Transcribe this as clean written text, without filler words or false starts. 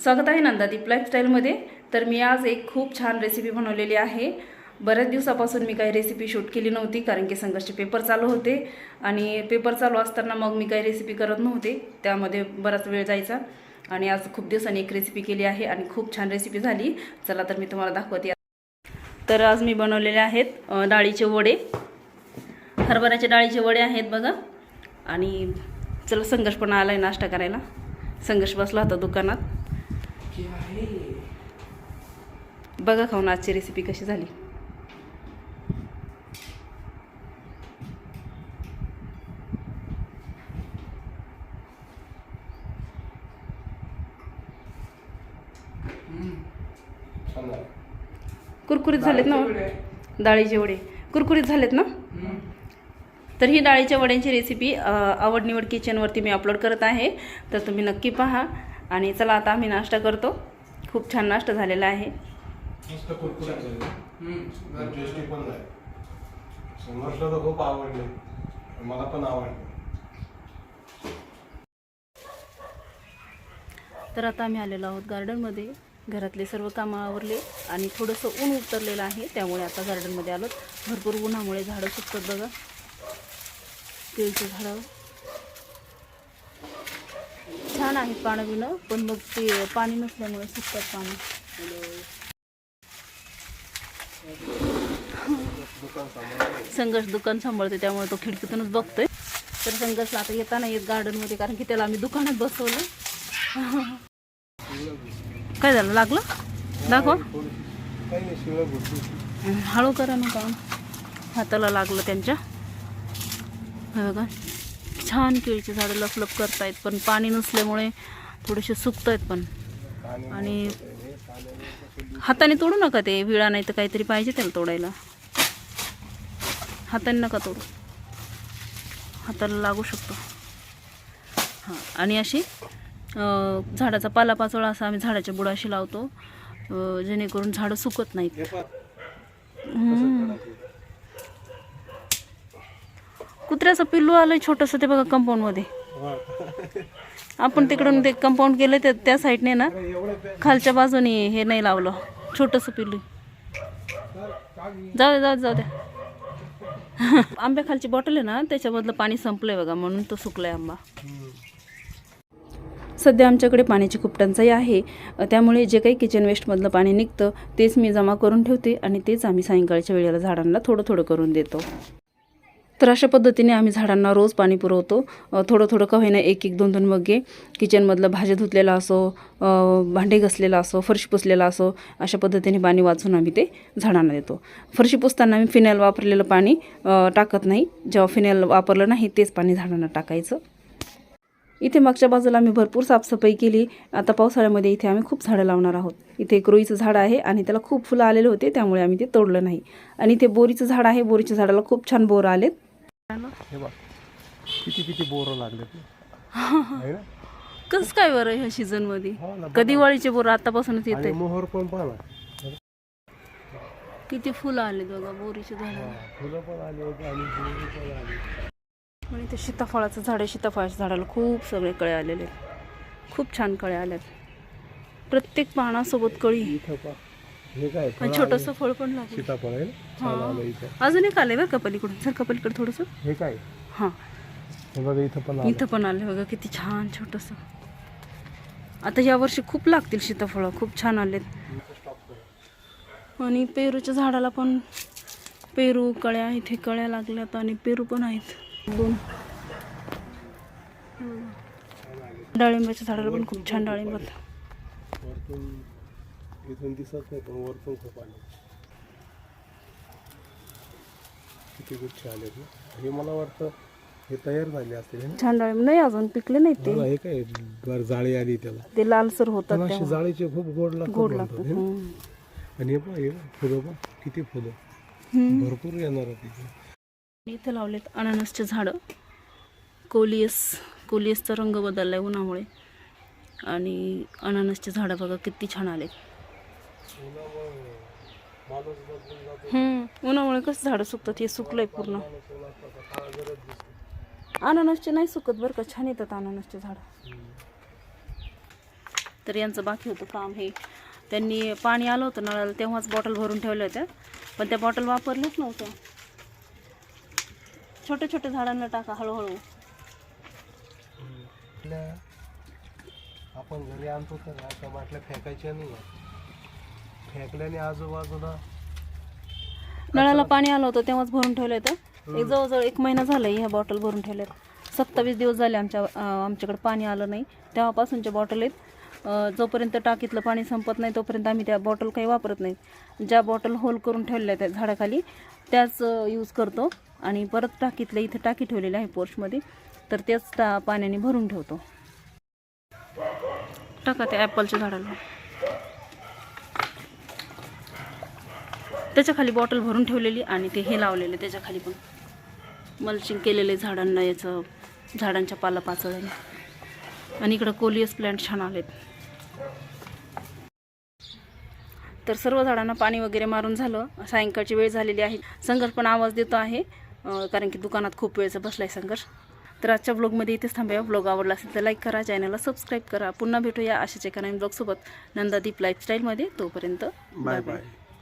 स्वागत आहे नंदादीप लाईफस्टाईलमध्ये। तर मी आज एक खूप छान रेसिपी बनवलेली आहे। बऱ्याच दिवसापासून मी काही रेसिपी शूट केली नव्हती, कारण की संघर्षचे पेपर चालू होते आणि पेपर चालू असताना मग मी काही रेसिपी करत नव्हते, त्यामध्ये बराच वेळ जायचा। आणि आज खूप दिवसांनी एक रेसिपी केली आहे आणि खूप छान रेसिपी झाली। चला तर मी तुम्हाला दाखवते। तर आज मी बनवलेले आहेत डाळीचे वडे, हरभऱ्याच्या डाळीचे वडे आहेत बघा। आणि चला, संघर्ष पण आलाय नाश्ता करायला। संघर्ष बसला होता दुकानात। बघा खाऊन आजची रेसिपी कशी झाली। कुरकुरीत झालेत ना डाळीचे वडे? कुरकुरीत झालेत ना? तर ही डाळीच्या वड्यांची रेसिपी आवड निवड किचनवरती मी अपलोड करत आहे, तर तुम्ही नक्की पहा। आणि चला आता आम्ही नाश्ता करतो। खूप छान नाश्ता झालेला आहे। मस्त कुरकुरीत झाले, टेस्टी पण झाले। संघर्षला तर खूप आवडले, मला पण आवडले। तर आता आम्ही आलेलो आहोत गार्डनमध्ये। घरातले सर्व कामं आवरले आणि थोडंसं ऊन उतरलेलं आहे, त्यामुळे आता गार्डनमध्ये आलो। भरपूर उन्हामुळे झाडं सुकतात बघा, केळीचे झाडं छान आहेत पानं बिणं, पण मग ते पाणी नसल्यामुळे सुकतात पानं। संघर्ष दुकान सांभाळते, त्यामुळे तो खिडकीतूनच बघतोय। तर संघर्षला आता येता नाही येत गार्डनमध्ये, कारण की त्याला आम्ही दुकानात बसवलं। काय झालं, लागलं? दाखवा, हळू करा ना, काम हाताला लागलं त्यांच्या। बघा छान केळीचे झाडं लपलप करतायत, पण पाणी नसल्यामुळे थोडेसे सुकतायत पण। आणि हाताने तोडू नका, ते विळा नाही तर काहीतरी पाहिजे त्याला तोडायला। हाताने नका तोडू, हाताला लागू शकतो। हां, आणि अशी झाडाचा पालापाचोळा असा आम्ही झाडाच्या बुडाशी लावतो, जेणेकरून झाडं सुकत नाहीत। कुत्र्याचं पिल्लू आलंय छोटंसं, ते बघा कंपाऊंड मध्ये। आपण तिकडून ते कंपाऊंड केलं, त्या साईडने ना खालच्या बाजूने हे नाही लावलं, छोटंसं पिल्लू। जाऊ दे जाऊ दे जाऊ दे। आंब्या खालची बॉटल आहे ना, त्याच्यामधलं पाणी संपलंय बघा, म्हणून तो सुकलाय आंबा। सध्या आमच्याकडे पाण्याची खूप टंचाई आहे, त्यामुळे जे काही किचन वेस्टमधलं पाणी निघतं तेच मी जमा करून ठेवते आणि तेच आम्ही सायंकाळच्या वेळेला झाडांना थोडं थोडं करून देतो। तर अशा पद्धतीने आम्ही झाडांना रोज पाणी पुरवतो। थोडं थोडं का होईना, एक एक दोन दोन मग्गे किचनमधलं भाज्या धुतलेला असो, भांडे घासलेला असो, फरशी पुसलेला असो, अशा पद्धतीने पाणी वाचून आम्ही ते झाडांना देतो। फरशी पुसताना आम्ही फिनाईल वापरलेलं पाणी टाकत नाही, जेव्हा फिनाईल वापरलं नाही तेच पाणी झाडांना टाकायचं। इथे मागच्या बाजूला आम्ही भरपूर साफसफाई केली। आता पावसाळ्यामध्ये इथे आम्ही खूप झाडं लावणार आहोत। इथे एक रोईचं झाड आहे आणि त्याला खूप फुलं आलेले होते, त्यामुळे आम्ही ते तोडलं नाही। आणि इथे बोरीचं झाड आहे, बोरीच्या झाडाला खूप छान बोर आलेत। किती किती बोर लागले कसं काय बरं ह्या सीझन मध्ये? कधी दिवाळीचे बोर आतापासूनच येते। मोहर पण पाहा, किती फुलं आले बघा बोरीच्या झाडाला, फुलं पण आली आणि बोरी पण आली। आणि ते सीताफळाचं झाड आहे, सीताफळाच्या झाडाला खूप सगळे कळे आलेले आहेत, खूप छान कळे आल्यात। प्रत्येक पानासोबत कळी। हे काय छोटंसं फळ पण लागलं, सीताफळ आहे ना, अजून एक आले बरं का पलीकडून, सर का पलीकडे थोडंसं। हे काय? हां, बघा इथं पण आले बघा, किती छान छोटंसं। आता यावर्षी खूप लागतील सीताफळं, खूप छान आलेत। आणि पेरूच्या झाडाला पण पेरू कळ्या, इथे कळ्या लागल्यात आणि पेरू पण आहेत दोन। डाळिंबाच्या झाडाला पण खूप छान डाळिंब, इथून दिसत नाही पण वरतून खूप आले, किती गुच्छ आलेत ना। हे मला वाटतं हे तयार झाले असतील, छान डाळिंब नाही, अजून पिकले नाहीत ते। हे काय जाळी आली त्याला, ते लालसर होतात, जाळीचे खूप गोड लागतात। आणि हे पहा, फुलं पहा, किती फुलं भरपूर येणार आहे। इथे लावलेत अननसचे झाडं। कोलियसचा रंग बदललाय उन्हामुळे, आणि अननसचे झाडं बघा किती छान आले। उन्हामुळे कसं झाडं सुकतात, हे सुकलंय पूर्ण। अननसचे नाही सुकत बरं का, छान येतात अननसचे झाड। तर यांचं बाकी होतं काम हे. त्यांनी पाणी आलं होतं नळाला तेव्हाच बॉटल भरून ठेवल्या होत्या, पण त्या बॉटल वापरल्याच नव्हत्या. छोट्या छोट्या झाडांना टाका हळूहळू. आपण घरी आणतो तर अशा बाटल्या फेकायच्या नाही, फेकल्याने आजूबाजूला नळाला पाणी आलं होतं तेव्हाच भरून ठेवलं होतं. जवळजवळ 1 महिना झाला ह्या बॉटल भरून ठेवल्यात. 27 दिवस झाले आमच्याकडे पाणी आलं नाही तेव्हापासूनच्या बॉटल आहेत. जोपर्यंत टाकीतलं पाणी संपत नाही तोपर्यंत आम्ही त्या बॉटल काही वापरत नाही. ज्या बॉटल होल करून ठेवलेल्या त्या झाडाखाली त्याच यूज करतो आणि परत टाकीतल्या इथे टाकी ठेवलेली आहे पोर्चमध्ये, तर तेच पाण्याने भरून ठेवतो. टाका त्या ॲपलच्या झाडाला, त्याच्या खाली बॉटल भरून ठेवलेली आणि ते हे लावलेले त्याच्या खाली पण मल्चिंग केलेले झाडांना, याचं झाडांच्या पालापाचोळ्याने. आणि इकडं कोलियस प्लांट छान आलेत. तर सर्व झाडांना पाणी वगैरे मारून झालं. सायंकाळची वेळ झालेली आहे. संघर्ष पण आवाज देतो आहे कारण की दुकानात खूप वेळचं बसलाय संघर्ष. तर आजच्या ब्लॉगमध्ये इथेच थांबूया. ब्लॉग आवडला असेल तर लाईक करा, चॅनलला सबस्क्राईब करा. पुन्हा भेटूया अशाच एका नवीन ब्लॉगसोबत नंदादीप लाईफस्टाईलमध्ये. तोपर्यंत बाय बाय.